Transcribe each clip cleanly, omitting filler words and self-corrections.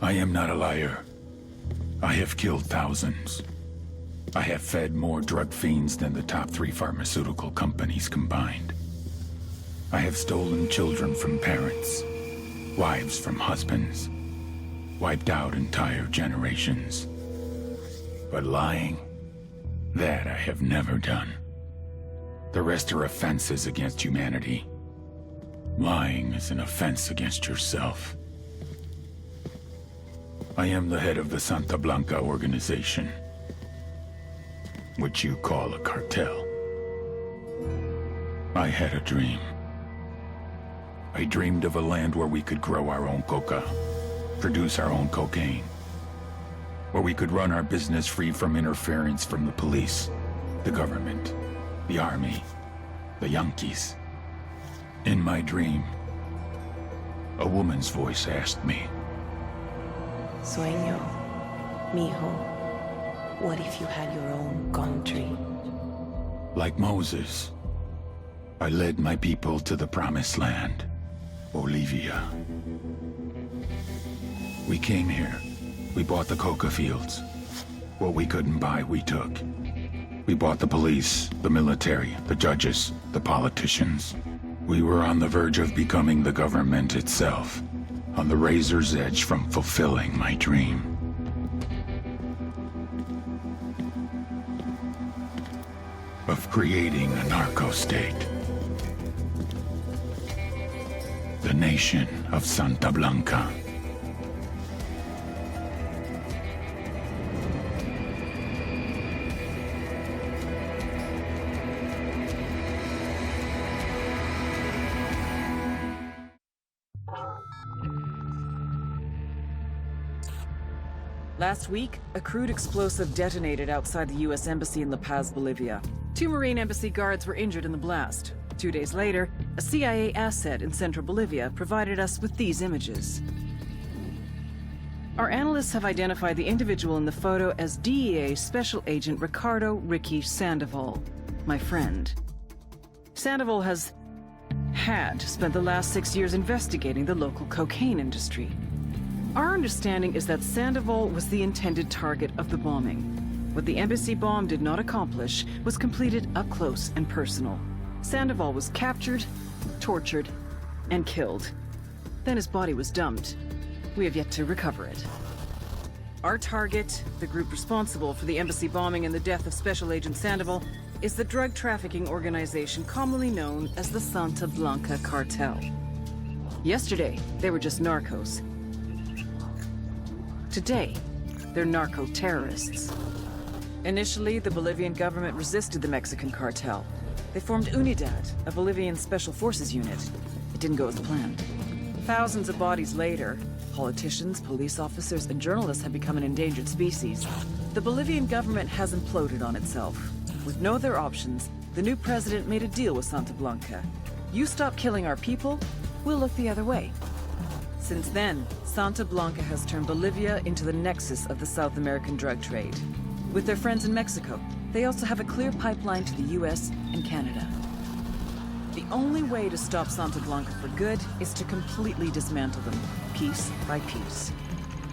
I am not a liar. I have killed thousands. I have fed more drug fiends than the top 3 pharmaceutical companies combined. I have stolen children from parents, wives from husbands, wiped out entire generations. But lying, that I have never done. The rest are offenses against humanity. Lying is an offense against yourself. I am the head of the Santa Blanca organization, which you call a cartel. I had a dream. I dreamed of a land where we could grow our own coca, produce our own cocaine, where we could run our business free from interference from the police, the government, the army, the Yankees. In my dream, a woman's voice asked me, Sueño, mijo, what if you had your own country? like Moses, I led my people to the promised land, Bolivia. We came here. We bought the coca fields. What we couldn't buy, we took. We bought the police, the military, the judges, the politicians. We were on the verge of becoming the government itself, on the razor's edge from fulfilling my dream. Of creating a narco-state. The nation of Santa Blanca. Last week, a crude explosive detonated outside the U.S. Embassy in La Paz, Bolivia. 2 Marine Embassy guards were injured in the blast. 2 days later, a CIA asset in central Bolivia provided us with these images. Our analysts have identified the individual in the photo as DEA Special Agent Ricardo Ricky Sandoval, my friend. Sandoval had spent the last 6 years investigating the local cocaine industry. Our understanding is that Sandoval was the intended target of the bombing. What the embassy bomb did not accomplish was completed up close and personal. Sandoval was captured, tortured, and killed. Then his body was dumped. We have yet to recover it. Our target, the group responsible for the embassy bombing and the death of Special Agent Sandoval, is the drug trafficking organization commonly known as the Santa Blanca Cartel. Yesterday, they were just narcos. Today, they're narco-terrorists. Initially, the Bolivian government resisted the Mexican cartel. They formed UNIDAD, a Bolivian special forces unit. It didn't go as planned. Thousands of bodies later, politicians, police officers, and journalists have become an endangered species. The Bolivian government has imploded on itself. With no other options, the new president made a deal with Santa Blanca. You stop killing our people, we'll look the other way. Since then, Santa Blanca has turned Bolivia into the nexus of the South American drug trade. With their friends in Mexico, they also have a clear pipeline to the US and Canada. The only way to stop Santa Blanca for good is to completely dismantle them, piece by piece.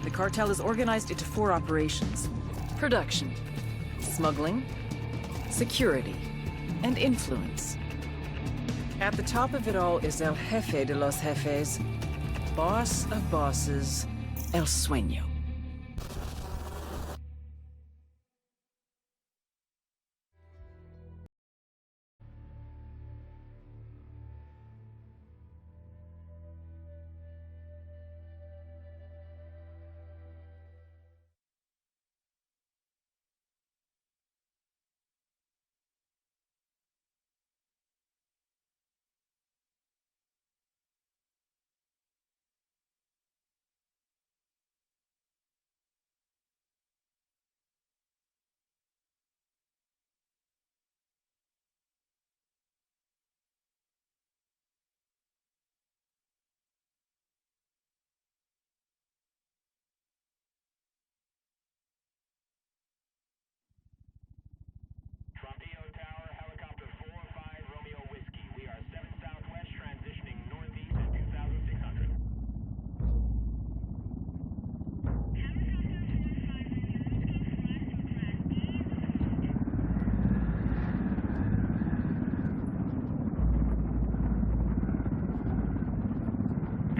The cartel is organized into 4 operations: production, smuggling, security, and influence. At the top of it all is El Jefe de los Jefes, boss of bosses, El Sueño.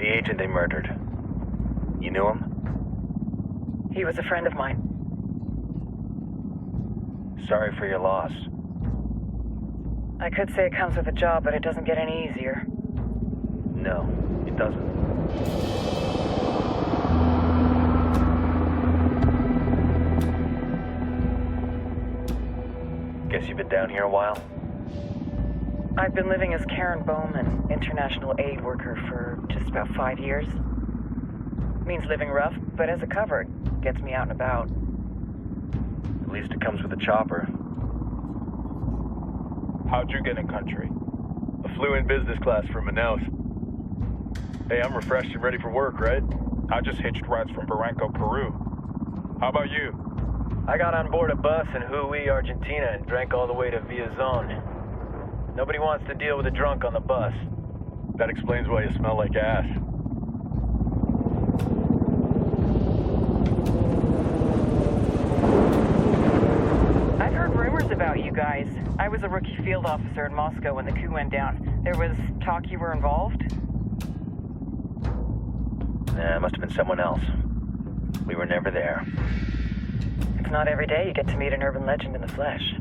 The agent they murdered. You knew him? He was a friend of mine. Sorry for your loss. I could say it comes with a job, but it doesn't get any easier. No, it doesn't. Guess you've been down here a while? I've been living as Karen Bowman, international aid worker, for just about 5 years. Means living rough, but as a cover, it gets me out and about. At least it comes with a chopper. How'd you get in country? I flew in business class from Manaus. Hey, I'm refreshed and ready for work, right? I just hitched rides from Barranco, Peru. How about you? I got on board a bus in Hui, Argentina, and drank all the way to Villazon. Nobody wants to deal with a drunk on the bus. That explains why you smell like ass. I've heard rumors about you guys. I was a rookie field officer in Moscow when the coup went down. There was talk you were involved? Nah, it must have been someone else. We were never there. It's not every day you get to meet an urban legend in the flesh.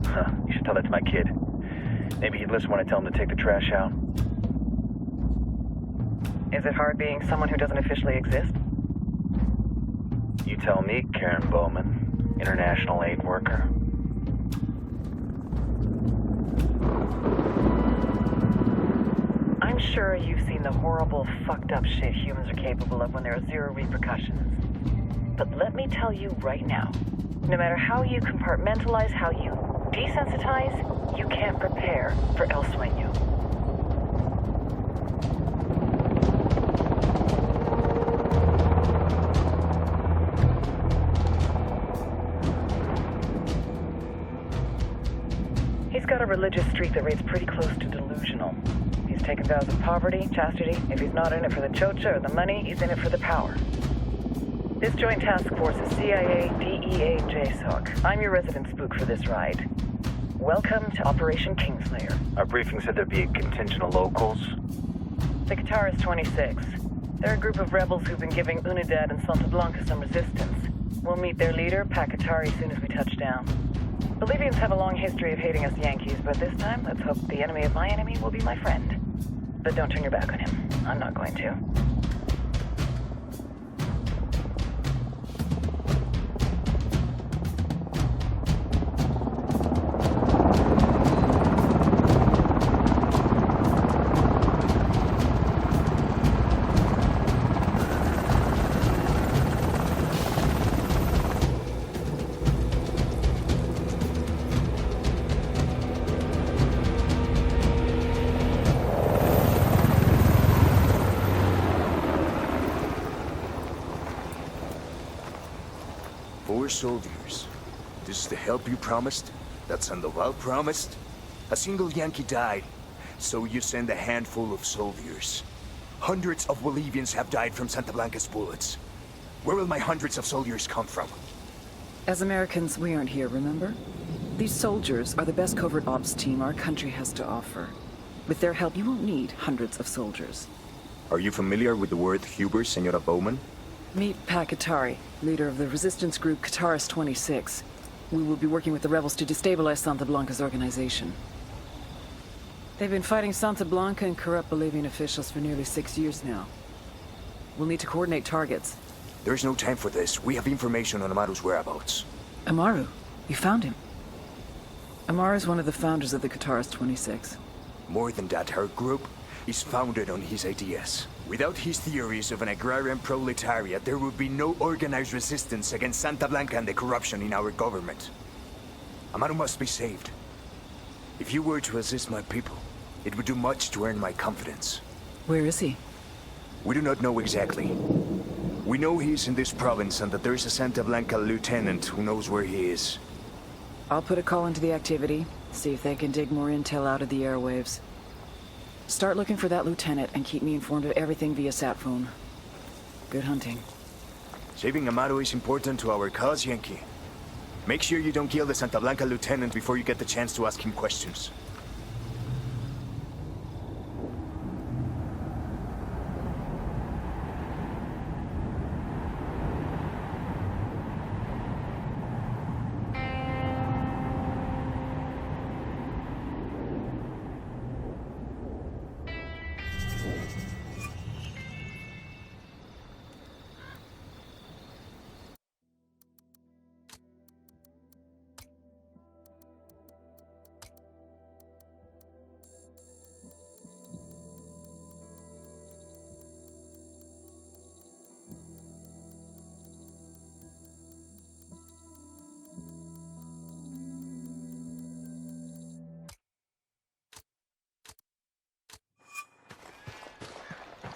Huh, you should tell that to my kid. Maybe he'd listen when I tell him to take the trash out. Is it hard being someone who doesn't officially exist? You tell me, Karen Bowman, international aid worker. I'm sure you've seen the horrible, fucked up shit humans are capable of when there are zero repercussions. But let me tell you right now, no matter how you compartmentalize, how you desensitize, you can't prepare for El Sueño. He's got a religious streak that rates pretty close to delusional. He's taken vows of poverty, chastity. If he's not in it for the chocha or the money, he's in it for the power. This joint task force is CIA, DEA, JSOC. I'm your resident spook for this ride. Welcome to Operation Kingslayer. Our briefing said there'd be a contingent of locals. The Qatar is 26. They're a group of rebels who've been giving Unidad and Santa Blanca some resistance. We'll meet their leader, Pakatari, as soon as we touch down. Bolivians have a long history of hating us Yankees, but this time, let's hope the enemy of my enemy will be my friend. But don't turn your back on him. I'm not going to. Soldiers. This is the help you promised? That Sandoval promised? A single Yankee died, so you send a handful of soldiers. Hundreds of Bolivians have died from Santa Blanca's bullets. Where will my hundreds of soldiers come from? As Americans, we aren't here, remember? These soldiers are the best covert ops team our country has to offer. With their help, you won't need hundreds of soldiers. Are you familiar with the word Huber, Senora Bowman? Meet Pakatari, leader of the resistance group Qatar's 26. We will be working with the rebels to destabilize Santa Blanca's organization. They've been fighting Santa Blanca and corrupt Bolivian officials for nearly 6 years now. We'll need to coordinate targets. There's no time for this. We have information on Amaru's whereabouts. Amaru? You found him? Amaru's one of the founders of the Qatar's 26. More than that, her group is founded on his ideas. Without his theories of an agrarian proletariat, there would be no organized resistance against Santa Blanca and the corruption in our government. Amaru must be saved. If you were to assist my people, it would do much to earn my confidence. Where is he? We do not know exactly. We know he's in this province and that there is a Santa Blanca lieutenant who knows where he is. I'll put a call into the activity, see if they can dig more intel out of the airwaves. Start looking for that lieutenant and keep me informed of everything via sat phone. Good hunting. Saving Amaru is important to our cause, Yankee. Make sure you don't kill the Santa Blanca lieutenant before you get the chance to ask him questions.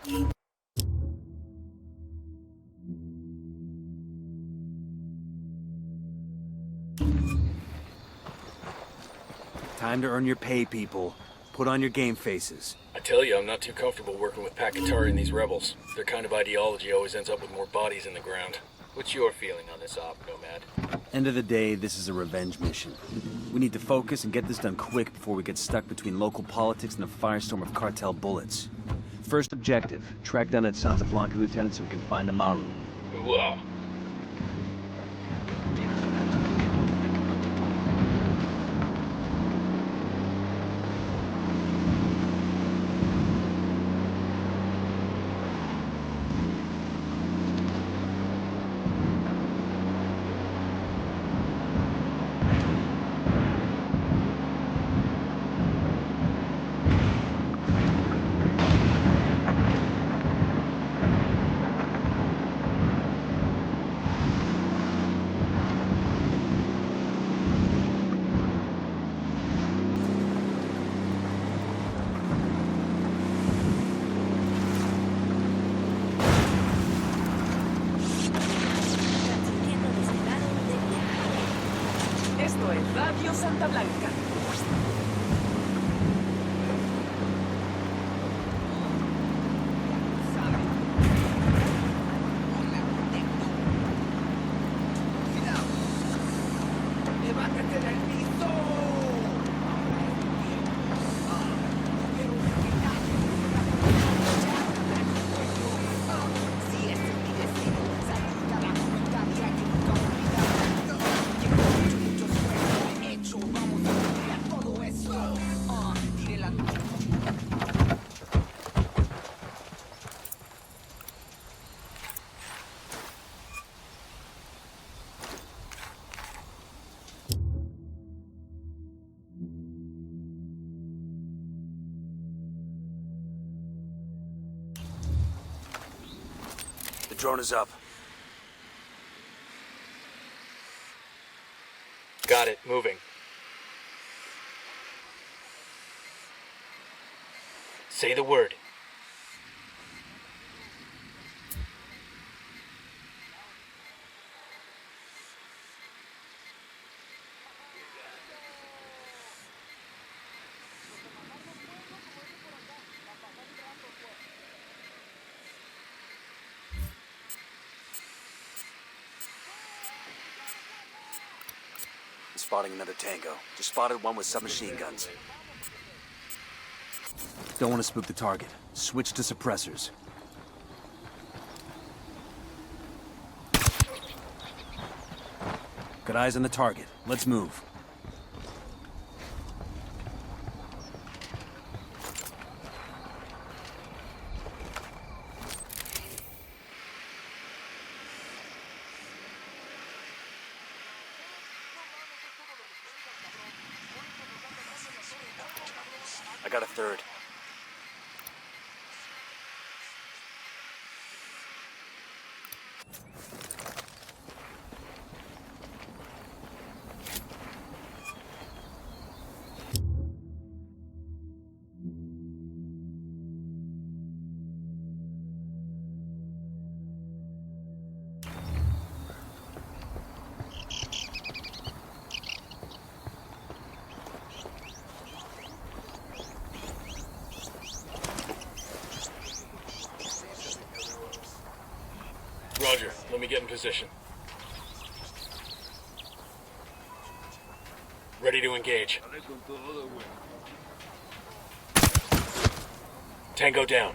Time to earn your pay, people. Put on your game faces. I tell you, I'm not too comfortable working with Pakatari and these rebels. Their kind of ideology always ends up with more bodies in the ground. What's your feeling on this op, Nomad? End of the day, this is a revenge mission. We need to focus and get this done quick before we get stuck between local politics and a firestorm of cartel bullets. First objective, track down that Santa Blanca lieutenant so we can find Amaru. Whoa. Esto es Radio Santa Blanca. The drone is up. Got it, moving. Say the word. Spotting another tango. Just spotted one with submachine guns. Don't want to spook the target. Switch to suppressors. Got eyes on the target. Let's move. I got a third. Roger, let me get in position. Ready to engage. Tango down.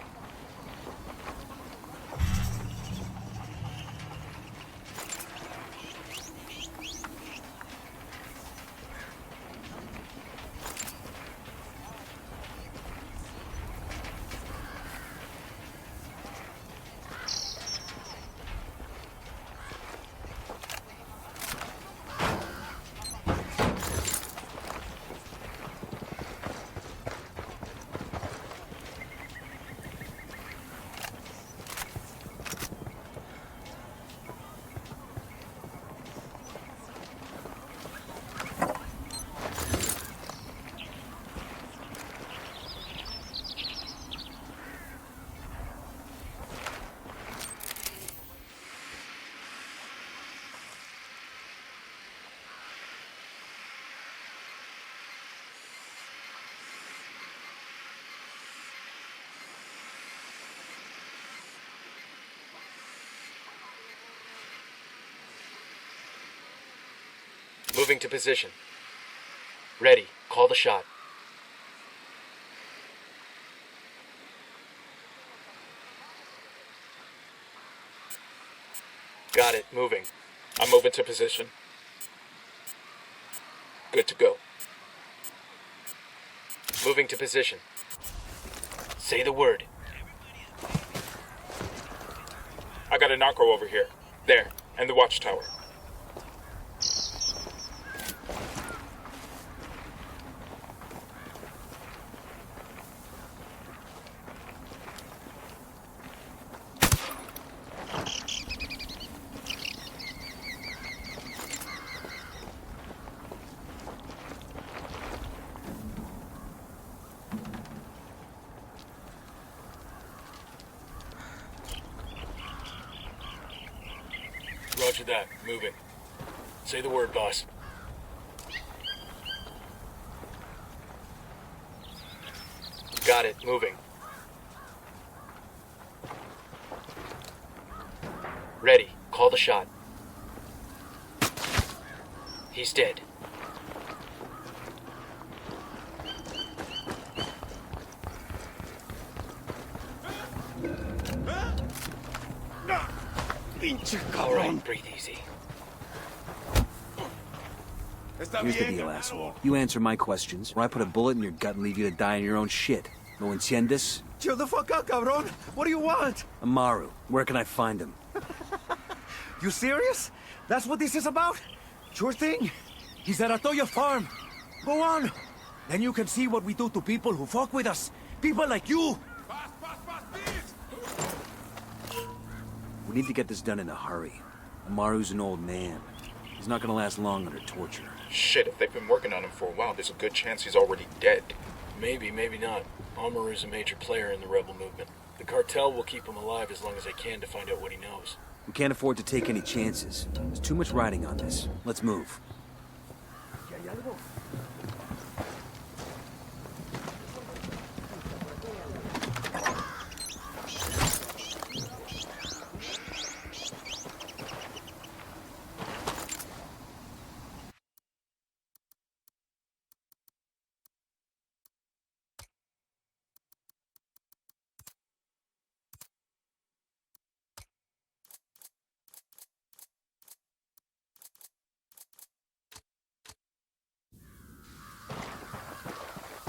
Moving to position. Ready. Call the shot. Got it. Moving. I'm moving to position. Good to go. Moving to position. Say the word. I got a narco over here. There, and the watchtower. Roger that. Moving. Say the word, boss. Got it. Moving. Ready. Call the shot. He's dead. All right, breathe easy. Here's the deal, asshole. You answer my questions, or I put a bullet in your gut and leave you to die in your own shit. No entiendes? Chill the fuck out, cabron. What do you want? Amaru, where can I find him? You serious? That's what this is about? Sure thing. He's at Atoya Farm. Go on. Then you can see what we do to people who fuck with us. People like you. We need to get this done in a hurry. Amaru's an old man. He's not gonna last long under torture. Shit, if they've been working on him for a while, there's a good chance he's already dead. Maybe, maybe not. Amaru's a major player in the rebel movement. The cartel will keep him alive as long as they can to find out what he knows. We can't afford to take any chances. There's too much riding on this. Let's move.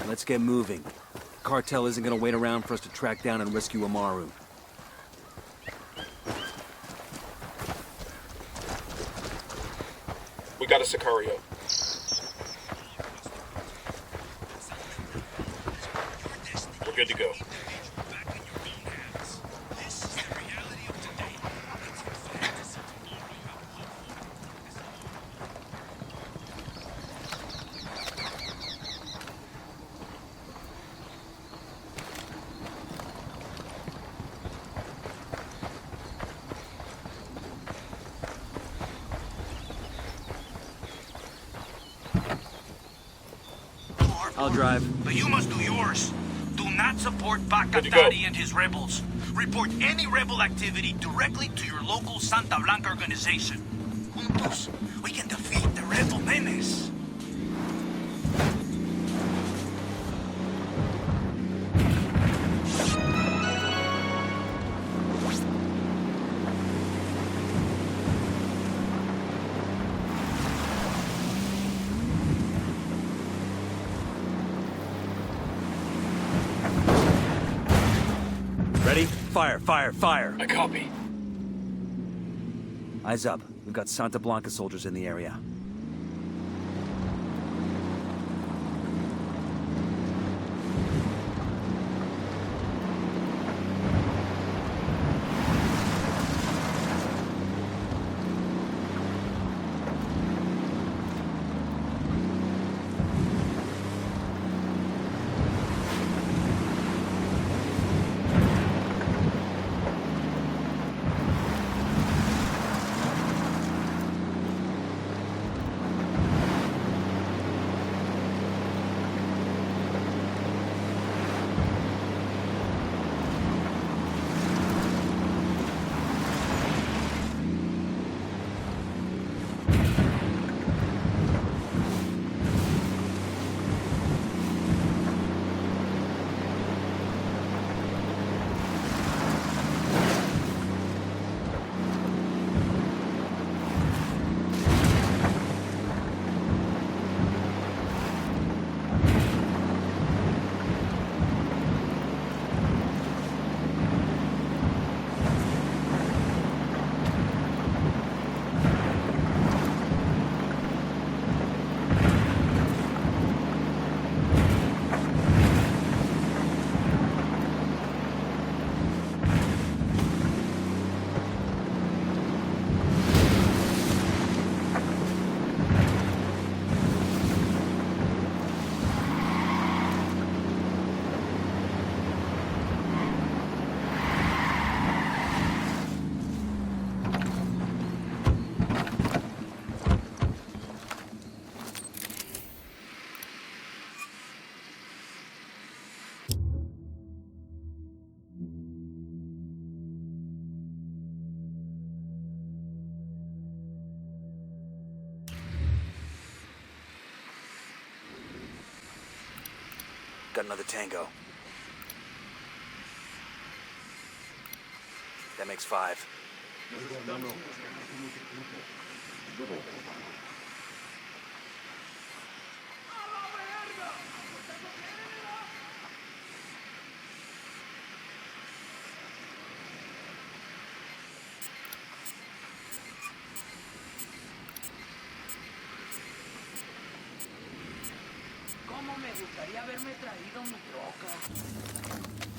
Let's get moving. The cartel isn't gonna wait around for us to track down and rescue Amaru. We got a Sicario. We're good to go. I'll drive. But you must do yours. Do not support Good to go. Bacatari and his rebels. Report any rebel activity directly to your local Santa Blanca organization. Juntos, we can defeat the rebel menace. Ready? Fire, fire, fire! I copy. Eyes up. We've got Santa Blanca soldiers in the area. got another tango. That makes 5.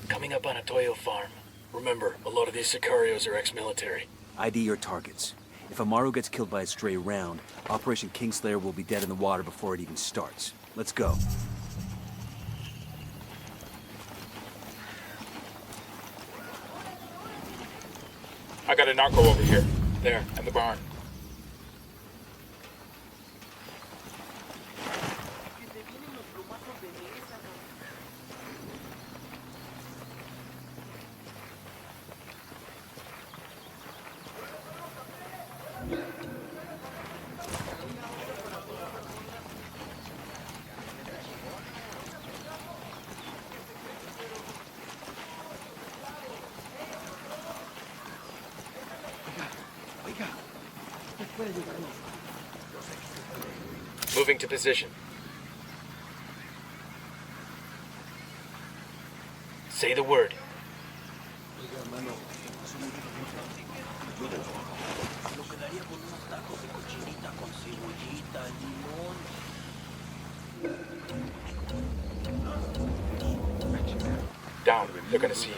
Coming up on a Toyo farm. Remember, a lot of these Sicarios are ex-military. ID your targets. If Amaru gets killed by a stray round, Operation Kingslayer will be dead in the water before it even starts. Let's go. I got a narco over here. There, in the barn. Moving to position. Say the word. Down. They're gonna see you.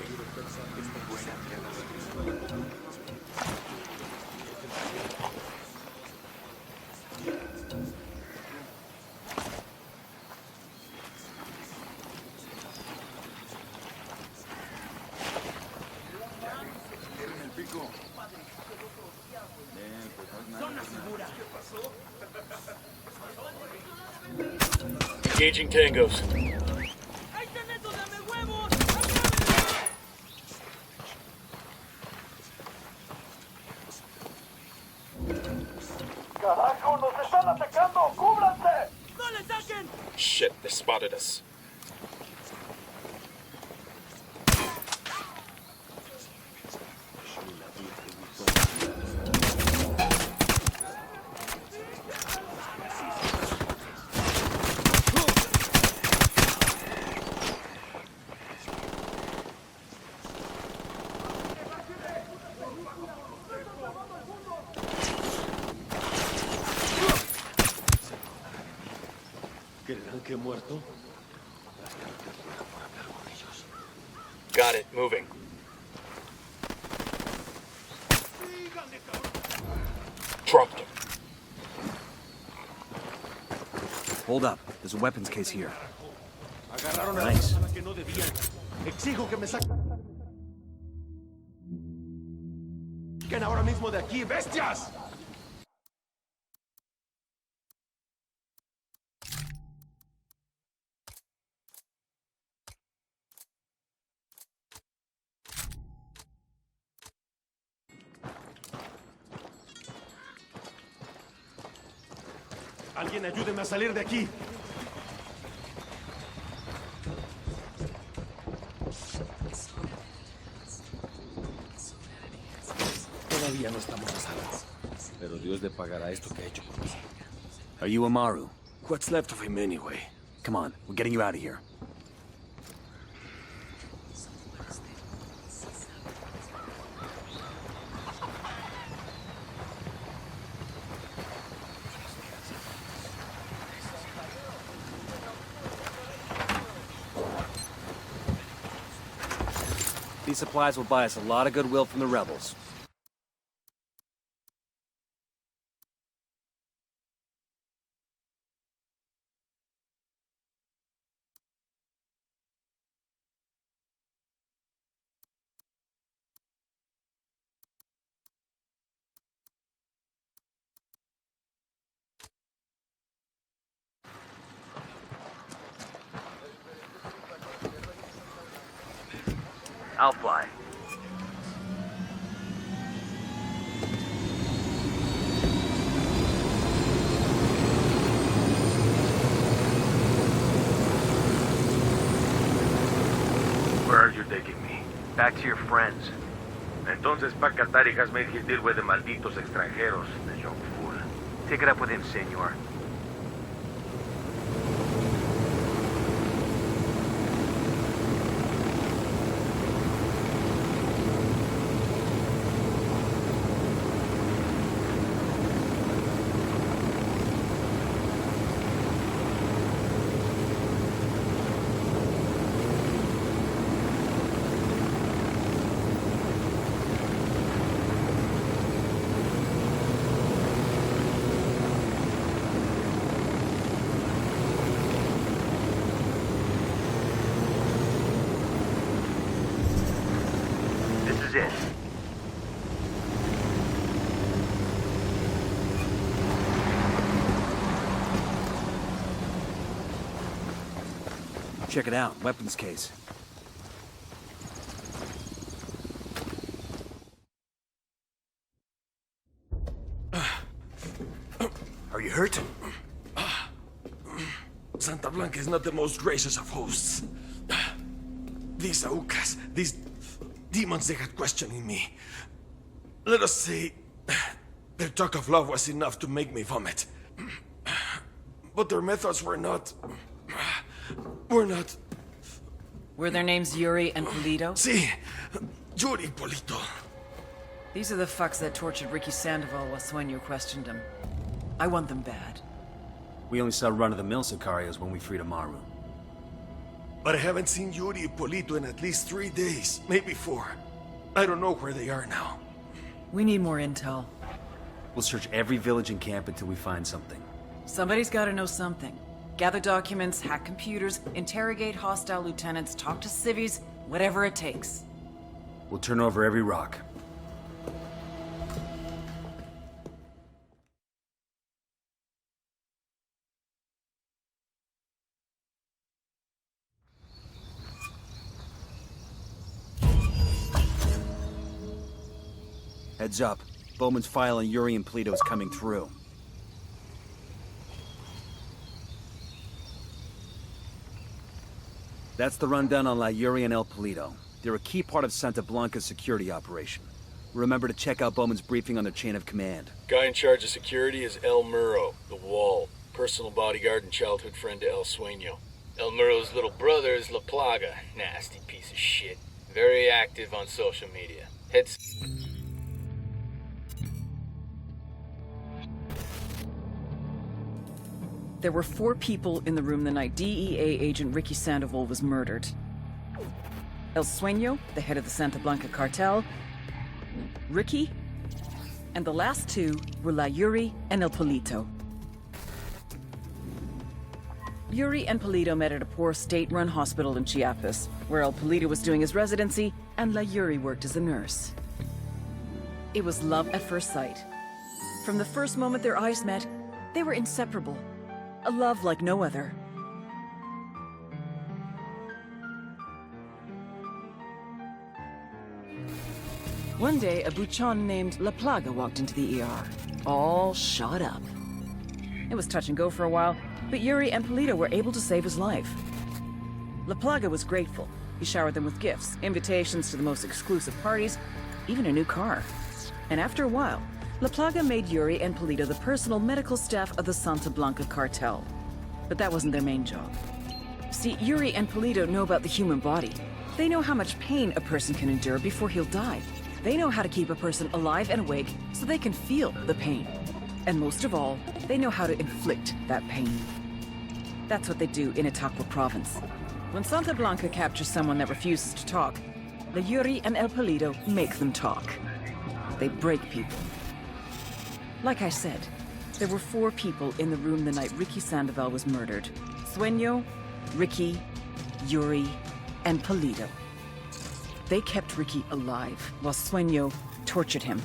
Engaging tangos. Shit, they spotted us. Got it. Moving. Dropped him. Hold up. There's a weapons case here. Nice. Exijo que me saquen ahora mismo de aquí, bestias. Alguien ayúdeme a salir de aquí. Todavía no estamos a salvo. Pero Dios le pagará esto que ha hecho por mí. Are you Amaru? What's left of him anyway? Come on, we're getting you out of here. These supplies will buy us a lot of goodwill from the rebels. I'll fly. back to your friends. Entonces Pacatari has made his deal with the malditos extranjeros, the young fool. Take it up with him, senor. This is it. Check it out, weapons case. Are you hurt? Santa Blanca is not the most gracious of hosts. These Aucas, these demons, they had questioning me. Let us say, their talk of love was enough to make me vomit. But their methods were not... Were their names Yuri and Polito? Si, Yuri Polito. These are the fucks that tortured Ricky Sandoval while Sueño questioned him. I want them bad. We only saw run-of-the-mill Sicarios when we freed Amaru. But I haven't seen Yuri and Polito in at least 3 days, maybe 4. I don't know where they are now. We need more intel. We'll search every village and camp until we find something. Somebody's gotta know something. Gather documents, hack computers, interrogate hostile lieutenants, talk to civvies, whatever it takes. We'll turn over every rock. Heads up. Bowman's file on Yuri and Polito is coming through. That's the rundown on La Yuri and El Polito. They're a key part of Santa Blanca's security operation. Remember to check out Bowman's briefing on their chain of command. Guy in charge of security is El Muro, the Wall. Personal bodyguard and childhood friend to El Sueño. El Muro's little brother is La Plaga. Nasty piece of shit. Very active on social media. There were 4 people in the room the night DEA agent Ricky Sandoval was murdered. El Sueño, the head of the Santa Blanca cartel, Ricky, and the last 2 were La Yuri and El Polito. Yuri and Polito met at a poor state-run hospital in Chiapas, where El Polito was doing his residency and La Yuri worked as a nurse. It was love at first sight. From the first moment their eyes met, they were inseparable. A love like no other. One day, a buchon named La Plaga walked into the ER, all shot up. It was touch and go for a while, but Yuri and Polito were able to save his life. La Plaga was grateful. He showered them with gifts, invitations to the most exclusive parties, even a new car. And after a while, La Plaga made Yuri and Polito the personal medical staff of the Santa Blanca cartel. But that wasn't their main job. See, Yuri and Polito know about the human body. They know how much pain a person can endure before he'll die. They know how to keep a person alive and awake so they can feel the pain. And most of all, they know how to inflict that pain. That's what they do in Itaqua province. When Santa Blanca captures someone that refuses to talk, the Yuri and El Polito make them talk. They break people. Like I said, there were 4 people in the room the night Ricky Sandoval was murdered. Sueño, Ricky, Yuri, and Polito. They kept Ricky alive while Sueño tortured him.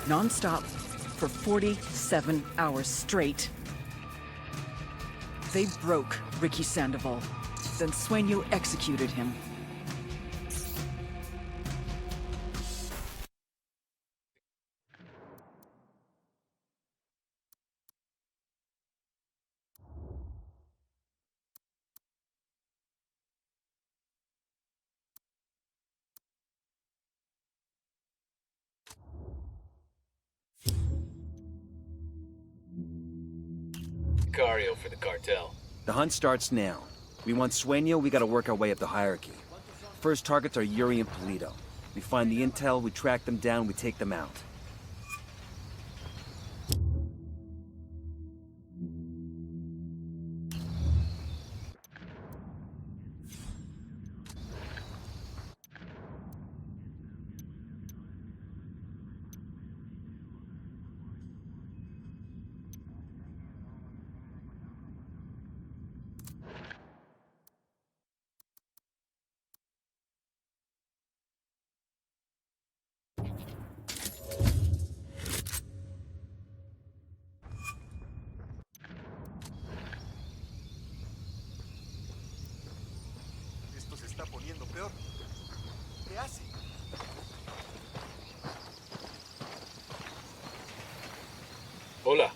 Non-stop for 47 hours straight. They broke Ricky Sandoval. Then Sueño executed him. Sicario for the cartel. The hunt starts now. We want Sueño, we gotta work our way up the hierarchy. First targets are Yuri and Polito. We find the intel, we track them down, we take them out. Hola.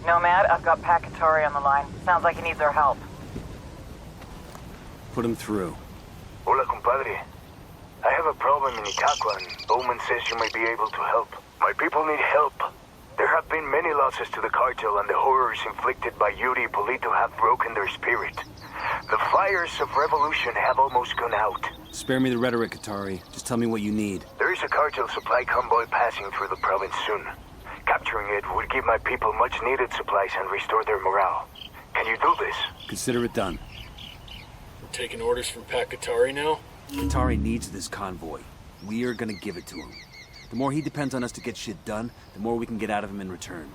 Nomad, I've got Pacatari on the line. Sounds like he needs our help. Put him through. Hola, compadre. I have a problem in Itaqua, and Bowman says you may be able to help. My people need help. There have been many losses to the cartel, and the horrors inflicted by Yuri and Polito have broken their spirit. The fires of revolution have almost gone out. Spare me the rhetoric, Katari. Just tell me what you need. There is a cartel supply convoy passing through the province soon. Capturing it would give my people much-needed supplies and restore their morale. Can you do this? Consider it done. We're taking orders from Pacatari now? Katari needs this convoy. We are gonna give it to him. The more he depends on us to get shit done, the more we can get out of him in return.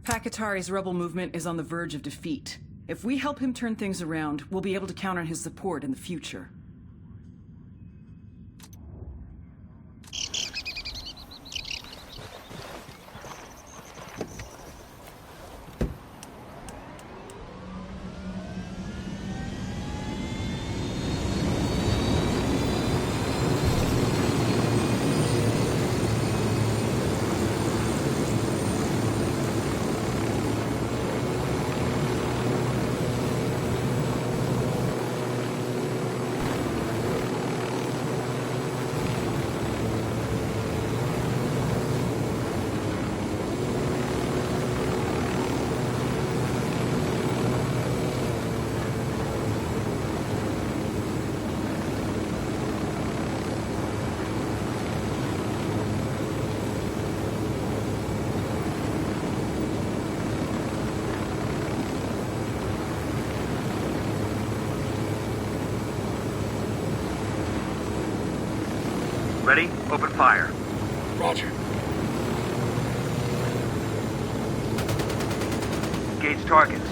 Pacatari's rebel movement is on the verge of defeat. If we help him turn things around, we'll be able to count on his support in the future. Ready? Open fire. Roger. Engage targets.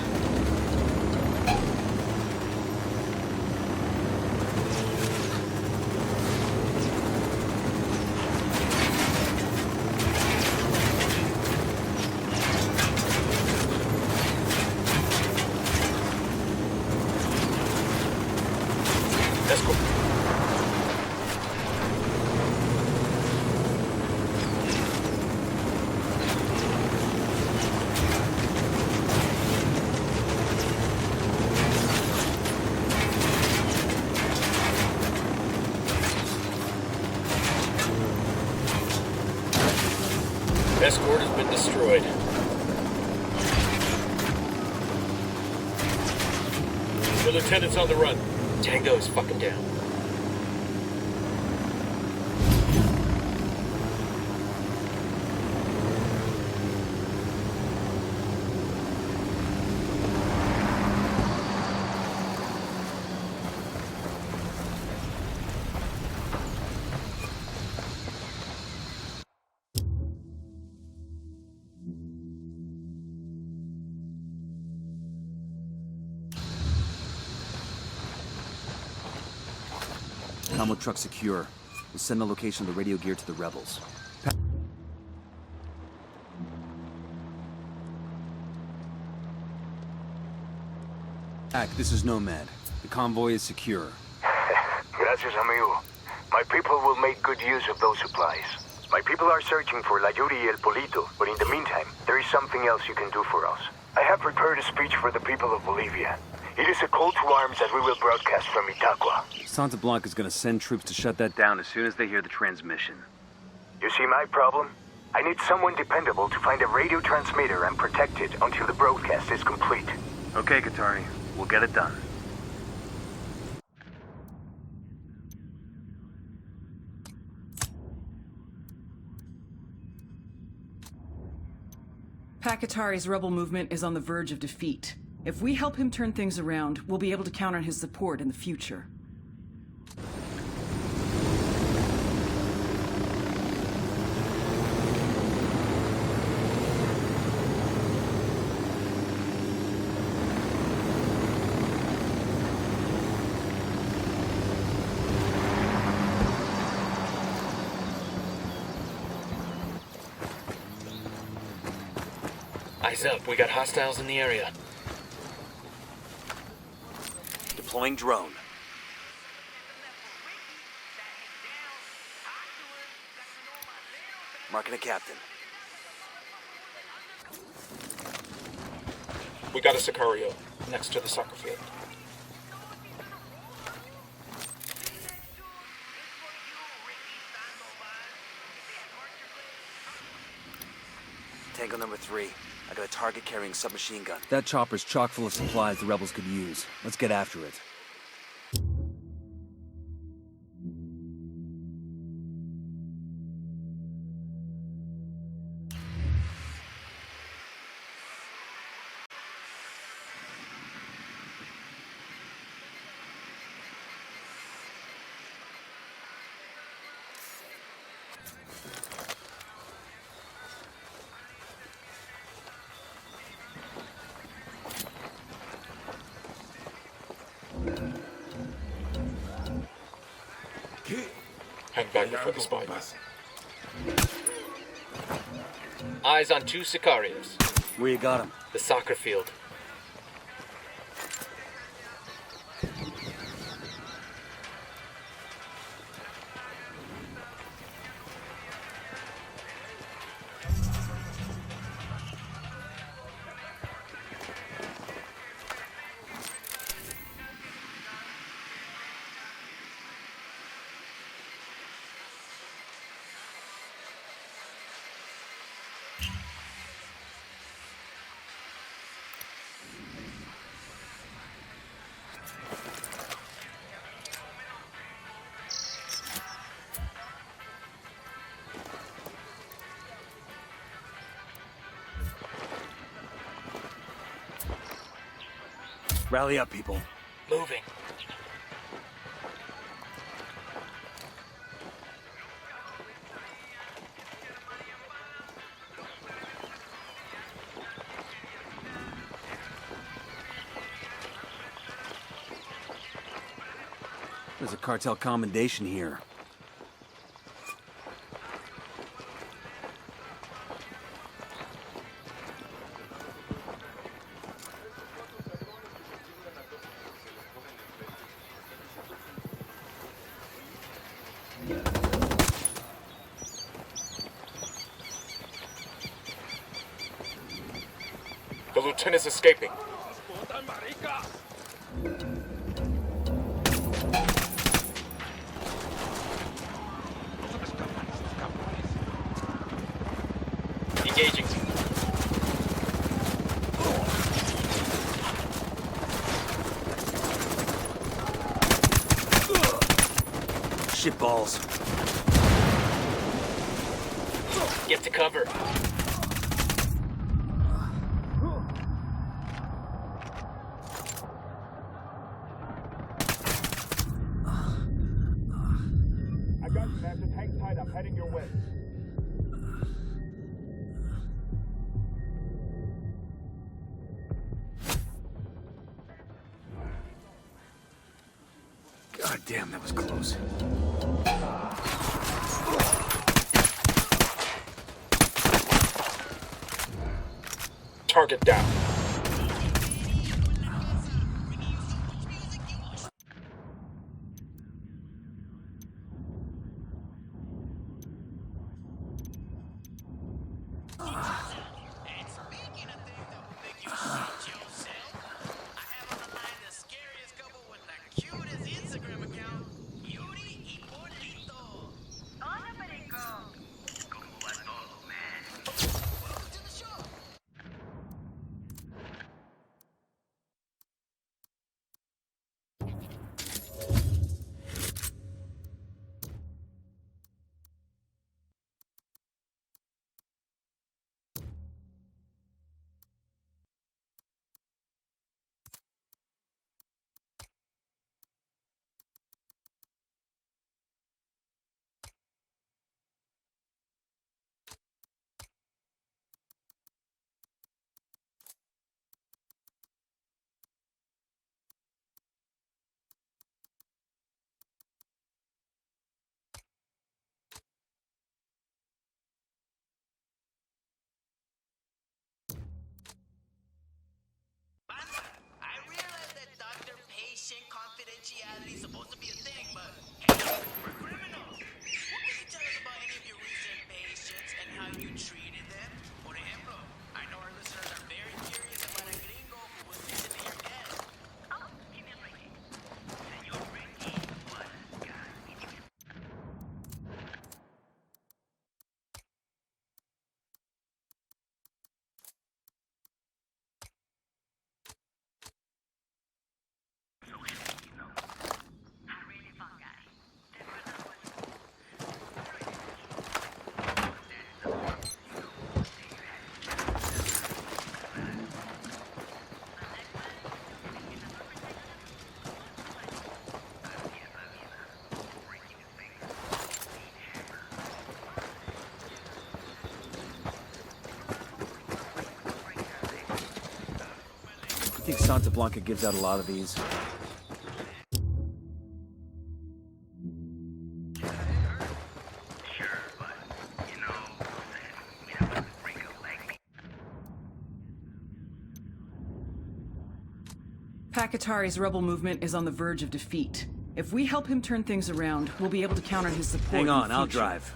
Let's go. Escort has been destroyed. The lieutenant's on the run. Tango is fucking down. Combo truck secure. We'll send the location of the radio gear to the rebels. Pac, this is Nomad. The convoy is secure. Gracias, amigo. My people will make good use of those supplies. My people are searching for La Yuri y El Polito, but in the meantime, there is something else you can do for us. I have prepared a speech for the people of Bolivia. It is a call to arms that we will broadcast from Itaqua. Santa Blanca is going to send troops to shut that down as soon as they hear the transmission. You see my problem? I need someone dependable to find a radio transmitter and protect it until the broadcast is complete. Okay, Katari. We'll get it done. Pakatari's rebel movement is on the verge of defeat. If we help him turn things around, we'll be able to count on his support in the future. Eyes up, we got hostiles in the area. Deploying drone. Marking a captain. We got a Sicario next to the soccer field. Tango number 3. I got a target carrying submachine gun. That chopper's chock full of supplies the rebels could use. Let's get after it. Hang back before the spiders. Eyes on 2 Sicarios. Where you got him? The soccer field. Rally up, people. Moving. There's a cartel commendation here. The lieutenant's escaping. Engaging. Shitballs. Get to cover. I got you, man. Just hang tight. I'm heading your way. God damn, that was close. Target down. Confidentiality is supposed to be a thing, but hey, we're criminals. What can you tell us about any of your recent patients and how you treated them? Por ejemplo, I know our listeners are very curious about a gringo who was visiting your guest. Oh, give me a break. Senor Ricky was I think Santa Blanca gives out a lot of these. Pakatari's rebel movement is on the verge of defeat. If we help him turn things around, we'll be able to count on his support. Hang on, in the I'll future. drive.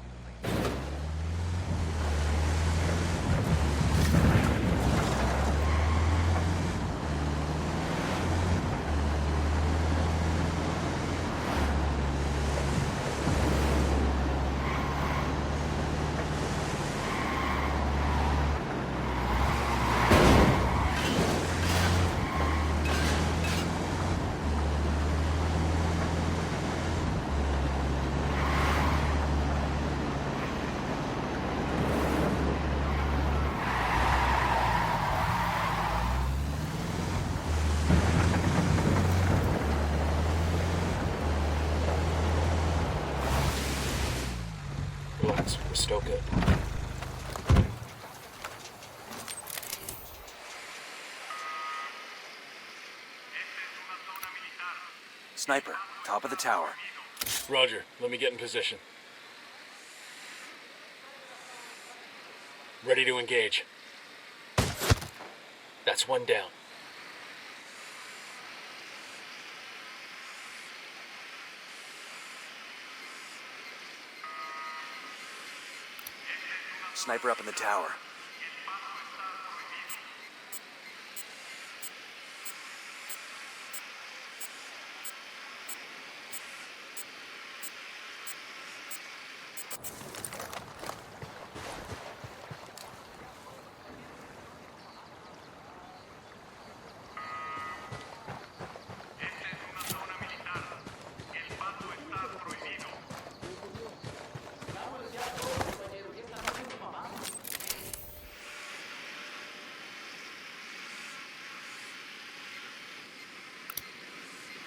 Relax, we're still good. Sniper, top of the tower. Roger, let me get in position. Ready to engage. That's one down. Sniper up in the tower.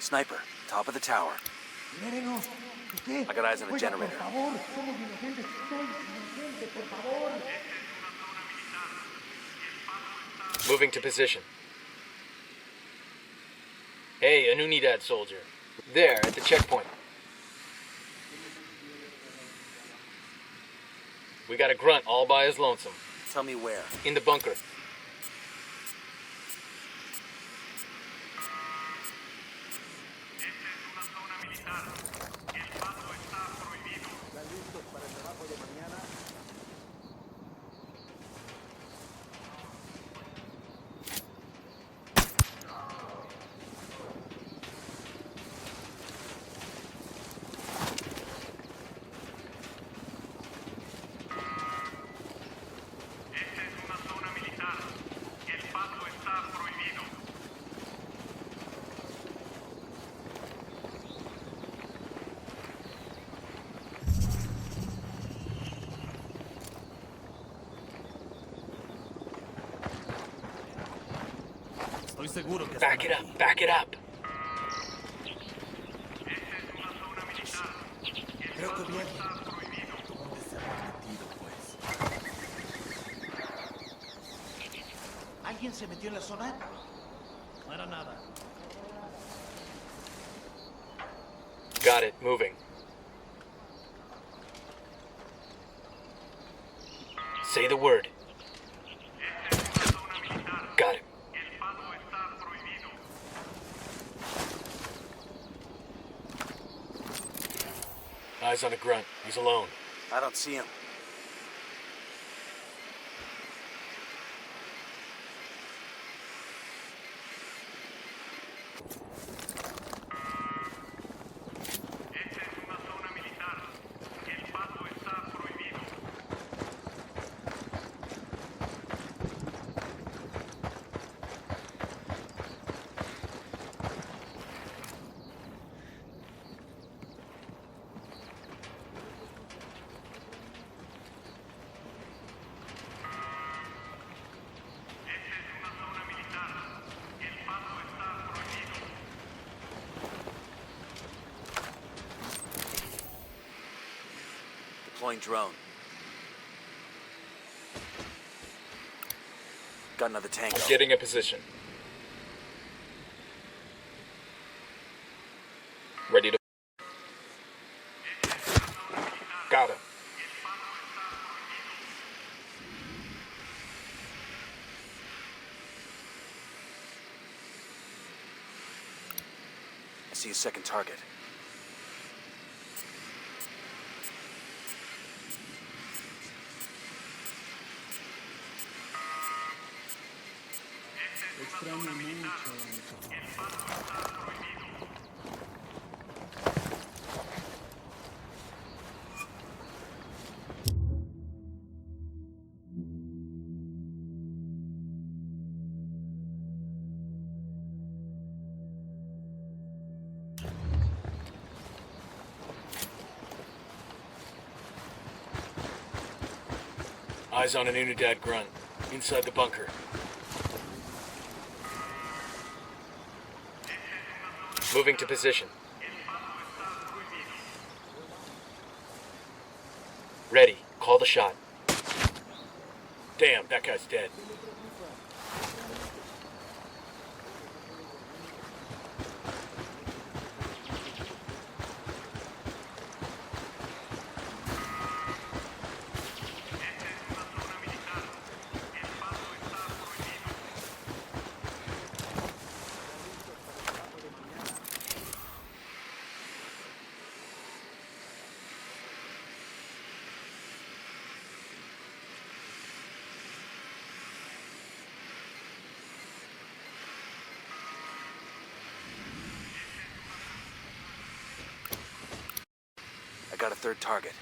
Sniper, top of the tower. I got eyes on the generator. Moving to position. Hey, an Unidad soldier. There, at the checkpoint. We got a grunt all by his lonesome. Tell me where. In the bunker. Back it up, back it up. ¿Alguien se metió en la zona? No era nada. Got it, moving. Say the word. Got it. Eyes on a grunt. He's alone. I don't see him. Deploying drone. Got another tango. Getting a position. Ready to... Got him. I see a second target. Eyes on an Unidad grunt. Inside the bunker. Moving to position. Ready. Call the shot. Damn, that guy's dead. I got a third target.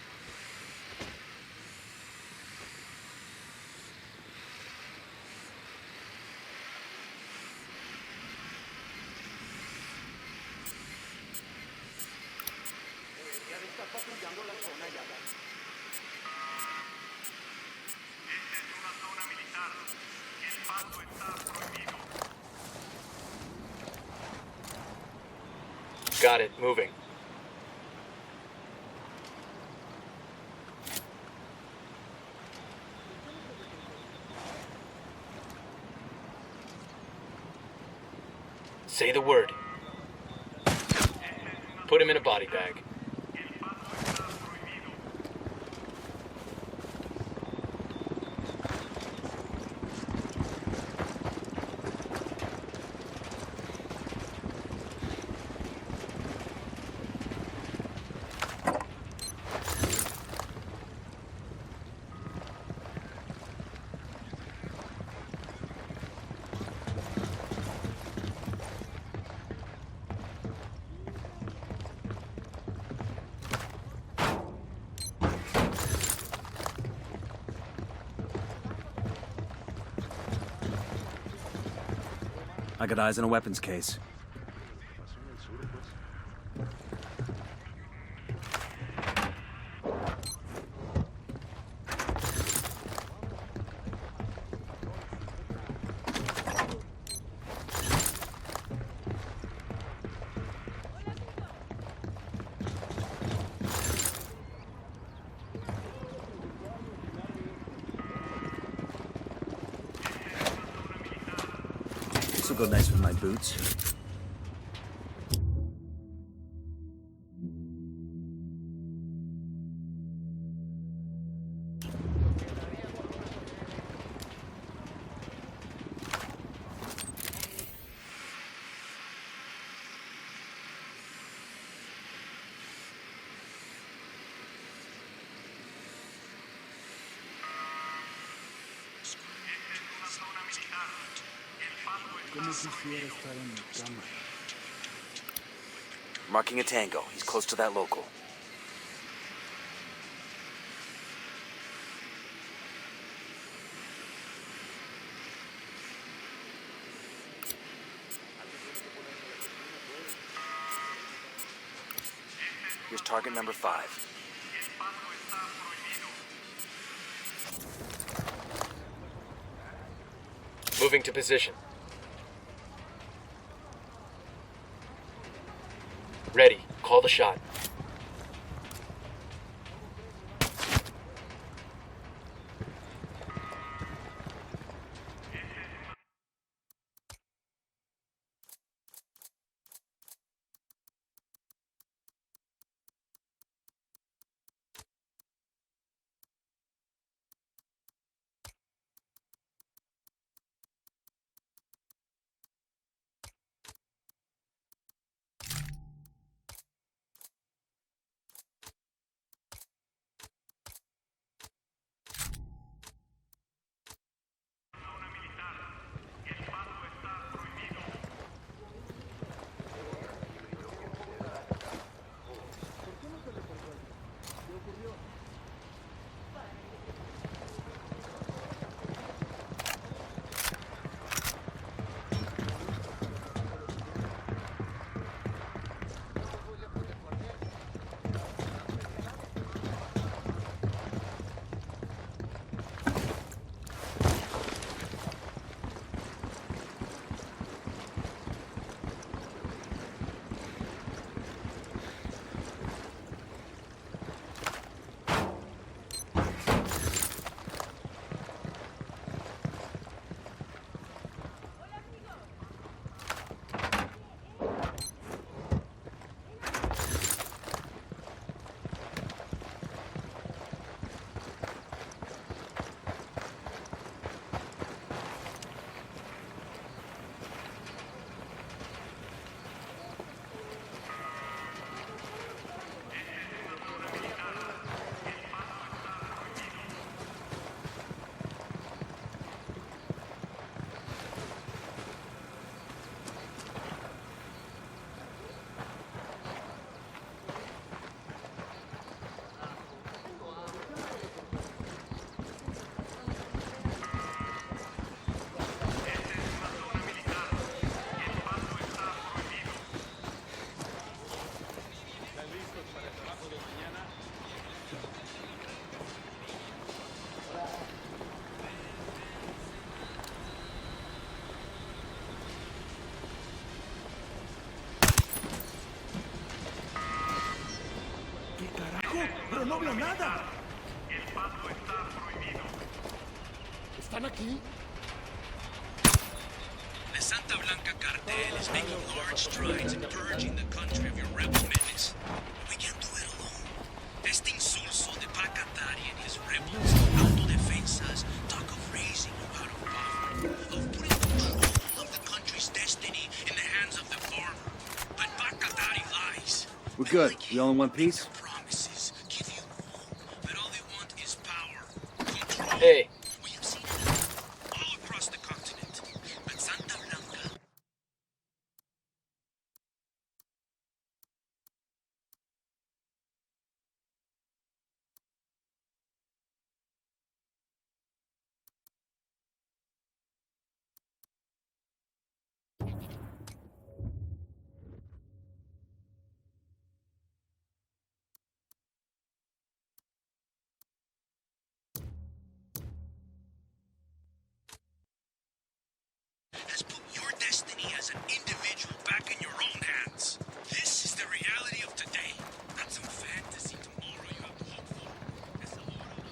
Got it. Moving. Say the word. Put him in a body bag. I got eyes on a weapons case. This will go nice with my boots. Marking a tango. He's close to that local. Here's target number 5. Moving to position. Ready. Call the shot. No veo nada. ¿Están aquí? The Santa Blanca cartel is making large strides in purging the country of your rebel menace. We can't do it alone. Este insulso de Pacatari and his rebels, autodefensas, talk of raising you out of power, of putting control of the country's destiny in the hands of the farmer. But Pacatari lies. We're good. We all in one piece? Promises give you all, but all they want is power. Control. Hey. We have seen it all across the continent. But Santa Blanca. Has put your destiny as an individual back in your own hands. This is the reality of today, not some fantasy tomorrow you have to hope for. It's a lot of...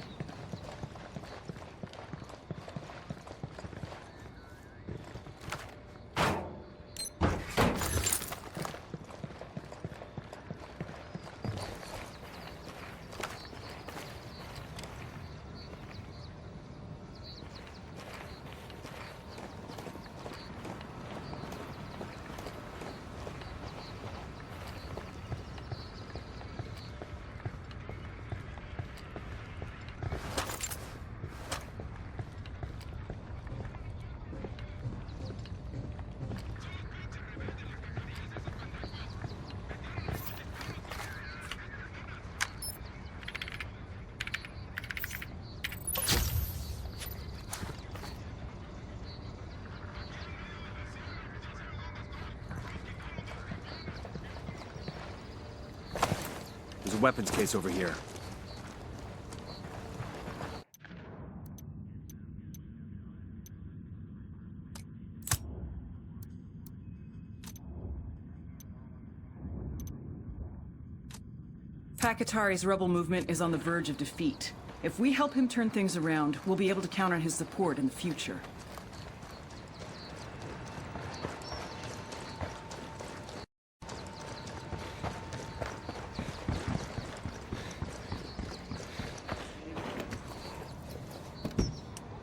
There's a weapons case over here. Pakatari's rebel movement is on the verge of defeat. If we help him turn things around, we'll be able to count on his support in the future.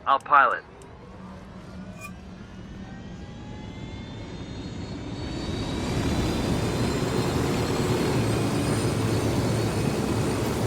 I'll pilot.